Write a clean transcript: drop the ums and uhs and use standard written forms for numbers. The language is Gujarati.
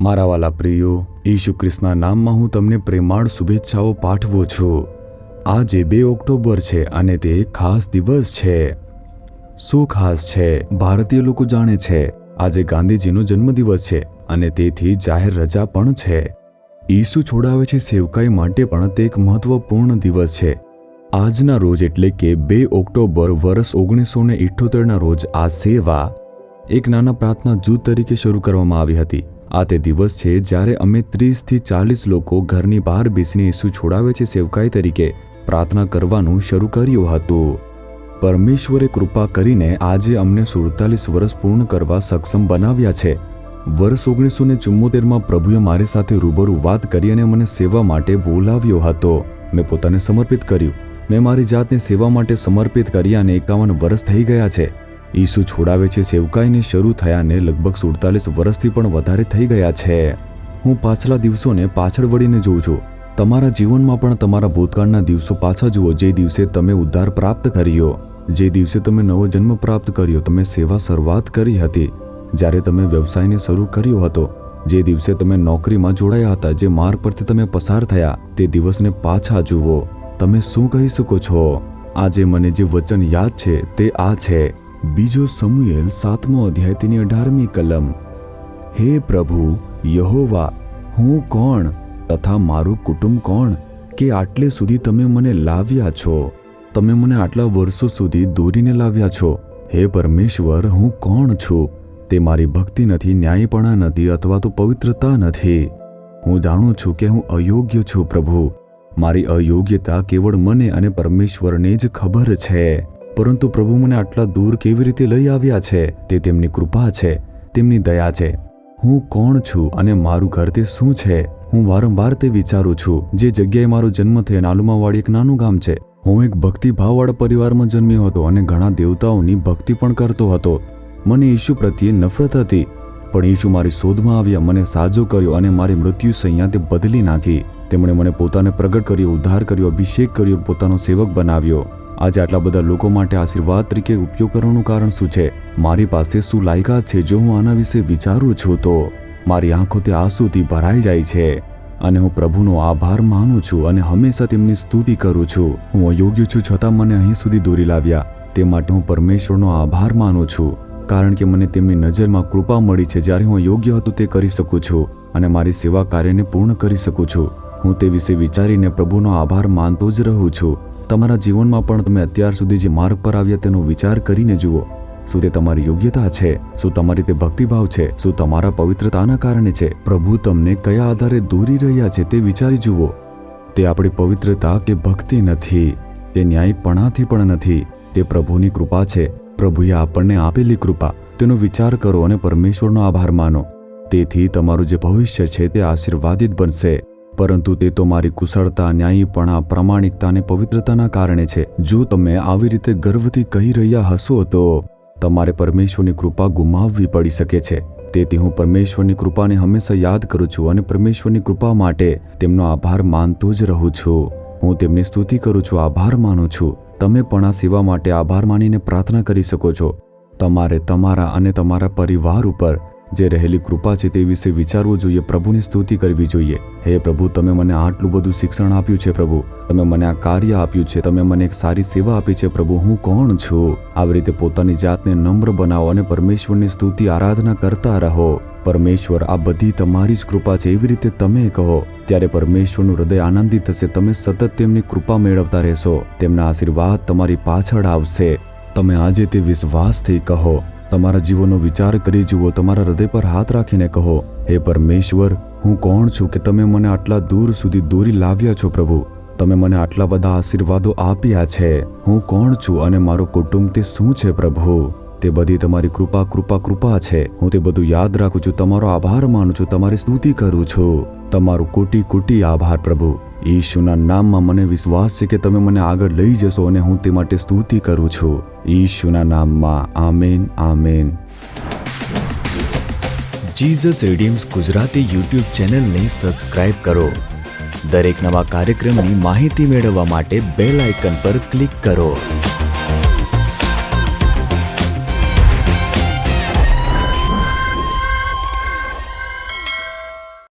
મારા વાલા પ્રિયો, ઈસુ ખ્રિસ્તના નામમાં હું તમને પ્રેમાળ શુભેચ્છાઓ પાઠવું છું। આજે 2 ઓક્ટોબર છે અને તે એક ખાસ દિવસ છે। શું ખાસ છે? ભારતીય લોકો જાણે છે આજે ગાંધીજીનો જન્મદિવસ છે અને તેથી જાહેર રજા પણ છે। ઈસુ છોડાવે છે સેવકાઈ માટે પણ તે એક મહત્વપૂર્ણ દિવસ છે। આજના રોજ એટલે કે 2 ઓક્ટોબર વર્ષ 1978ના રોજ આ સેવા એક નાના પ્રાર્થના જૂથ તરીકે શરૂ કરવામાં આવી હતી। આ તે દિવસ છે જ્યારે અમે 30થી 40 લોકો ઘરની બહાર બેસીને ઈસુ છોડાવે છે સેવકાઈ તરીકે પ્રાર્થના કરવાનું શરૂ કર્યું હતું। પરમેશ્વરે કૃપા કરીને આજે અમને 47 વર્ષ પૂર્ણ કરવા સક્ષમ બનાવ્યા છે। વર્ષ 1974માં પ્રભુએ મારી સાથે રૂબરૂ વાત કરી અને મને સેવા માટે બોલાવ્યો હતો। મેં પોતાને સમર્પિત કર્યું। મેં મારી જાતને સેવા માટે સમર્પિત કરી અને 51 વર્ષ થઈ ગયા છે। ઈસુ છોડાવે છે સેવકાઈને શરૂ થયાને લગભગ 47 વર્ષથી પણ વધારે થઈ ગયા છે। હું પાછલા દિવસોને પાછળ વળીને જોઉં છું। તમારા જીવનમાં પણ તમારા ભૂતકાળના દિવસો પાછા જુઓ, જે દિવસે તમે ઉદ્ધાર પ્રાપ્ત કર્યો, જે દિવસે તમે નવો જન્મ પ્રાપ્ત કર્યો, તમે સેવા શરૂઆત કરી હતી, જ્યારે તમે વ્યવસાયને શરૂ કર્યો હતો, જે દિવસે તમે નોકરીમાં જોડાયા હતા, જે માર્ગ પરથી તમે પસાર થયા, તે દિવસને પાછા જુઓ। તમે શું કહી શકો છો? આજે મને જે વચન યાદ છે તે આ છે, 2 સમુએલ 7મો અધ્યાય તેની 18મી કલમ। હે પ્રભુ યહોવા, હું કોણ તથા મારું કુટુંબ કોણ કે આટલે સુધી તમે મને લાવ્યા છો? તમે મને આટલા વર્ષો સુધી દોરીને લાવ્યા છો। હે પરમેશ્વર, હું કોણ છું? તે મારી ભક્તિ નથી, ન્યાયપણા નથી અથવા તો પવિત્રતા નથી। હું જાણું છું કે હું અયોગ્ય છું પ્રભુ। મારી અયોગ્યતા કેવળ મને અને પરમેશ્વરને જ ખબર છે। પરંતુ પ્રભુ મને આટલા દૂર કેવી રીતે લઈ આવ્યા છે તે તેમની કૃપા છે, તેમની દયા છે। હું કોણ છું અને મારું ઘર તે શું છે? હું વારંવાર તે વિચારું છું। જે જગ્યાએ મારો જન્મ થયો નાલુમાવાડી એક નાનું ગામ છે। હું એક ભક્તિભાવવાળા પરિવારમાં જન્મ્યો હતો અને ઘણા દેવતાઓની ભક્તિ પણ કરતો હતો। મને ઈસુ પ્રત્યે નફરત હતી, પણ ઈસુ મારી શોધમાં આવ્યા, મને સાજો કર્યો અને મારી મૃત્યુ સંඥા તે બદલી નાખી। તેમણે મને પોતાને પ્રગટ કર્યો, ઉદ્ધાર કર્યો, અભિષેક કર્યો, પોતાનો સેવક બનાવ્યો। આજે આટલા બધા લોકો માટે આશીર્વાદ તરીકે ઉપયોગ કરવાનું કારણ શું છે? મારી પાસે શું લાયકાત છે? જો હું આના વિશે વિચારું છું તો મારી આંખો તે આંસુથી ભરાઈ જાય છે અને હું પ્રભુનો આભાર માનું છું અને હંમેશા તેમની સ્તુતિ કરું છું। હું અયોગ્ય છું છતાં મને અહીં સુધી દોરી લાવ્યા, તે માટે હું પરમેશ્વરનો આભાર માનું છું, કારણ કે મને તેમની નજરમાં કૃપા મળી છે। જ્યારે હું યોગ્ય હતું તે કરી શકું છું અને મારી સેવા કાર્યને પૂર્ણ કરી શકું છું। હું તે વિશે વિચારીને પ્રભુનો આભાર માનતો જ રહું છું। તમારા જીવનમાં પણ તમે અત્યાર સુધી જે માર્ગ પર આવ્યા તેનો વિચાર કરીને જુઓ। શું તે તમારી યોગ્યતા છે? શું તમારી તે ભક્તિભાવ છે? શું તમારા પવિત્રતાના કારણે છે? પ્રભુ તમને કયા આધારે દોરી રહ્યા છે તે વિચારી જુઓ। તે આપણી પવિત્રતા કે ભક્તિ નથી, તે ન્યાયપણાથી પણ નથી, તે પ્રભુની કૃપા છે। પ્રભુએ આપણને આપેલી કૃપા, તેનો વિચાર કરો અને પરમેશ્વરનો આભાર માનો। તેથી તમારું જે ભવિષ્ય છે તે આશીર્વાદિત બનશે, પરંતુ તે તો મારી કુશળતા, ન્યાયીપણા, પ્રામાણિકતા અને પવિત્રતાના કારણે છે। જો તમે આવી રીતે ગર્વથી કહી રહ્યા હશો તો તમારે પરમેશ્વરની કૃપા ગુમાવવી પડી શકે છે। તેથી હું પરમેશ્વરની કૃપાને હંમેશા યાદ કરું છું અને પરમેશ્વરની કૃપા માટે તેમનો આભાર માનતો જ રહું છું। હું તેમની સ્તુતિ કરું છું, આભાર માનું છું। તમે પણ આ સેવા માટે આભાર માનીને પ્રાર્થના કરી શકો છો। તમારે તમારા અને તમારા પરિવાર ઉપર જે રહેલી કૃપા છે તે વિશે વિચારવું જોઈએ, પ્રભુની સ્તુતિ કરવી જોઈએ। હે પ્રભુ, તમે મને આટલું બધું શિક્ષણ આપ્યું છે પ્રભુ, તમે મને આ કાર્ય આપ્યું છે, તમે મને એક સારી સેવા આપી છે પ્રભુ, હું કોણ છું? આવી રીતે પોતાની જાતને નમ્ર બનાવો અને પરમેશ્વરની સ્તુતિ આરાધના કરતા રહો। પરમેશ્વર, આ બધી તમારી જ કૃપા છે, એવી રીતે તમે કહો, ત્યારે પરમેશ્વરનું હૃદય આનંદિત થશે। તમે સતત તેમની કૃપા મેળવતા રહેશો, તેમના આશીર્વાદ તમારી પાછળ આવશે। તમે આજે તે વિશ્વાસથી કહો, તમારા જીવનનો વિચાર કરી જુઓ, તમારા હૃદય પર હાથ રાખીને કહો, હે પરમેશ્વર, હું કોણ છું કે તમે મને આટલા દૂર સુધી દોરી લાવ્યા છો પ્રભુ? તમે મને આટલા બધા આશીર્વાદો આપ્યા છે। હું કોણ છું અને મારું કુટુંબ તે શું છે પ્રભુ? તે બધી તમારી કૃપા કૃપા કૃપા છે। હું તે બધું યાદ રાખું છું, તમારો આભાર માનું છું, તમારી સ્તુતિ કરું છું। તમારું કોટી કોટી આભાર પ્રભુ। ઈશુના નામમાં મને વિશ્વાસ છે કે તમે મને આગળ લઈ જશો અને હું તે માટે સ્તુતિ કરું છું। ઈશુના નામમાં આમેન, આમેન। જીસસ રિડીમ્સ ગુજરાતી યુટ્યુબ ચેનલને સબસ્ક્રાઇબ કરો। દરેક નવા કાર્યક્રમની માહિતી મેળવવા માટે બેલ આઇકન પર ક્લિક કરો।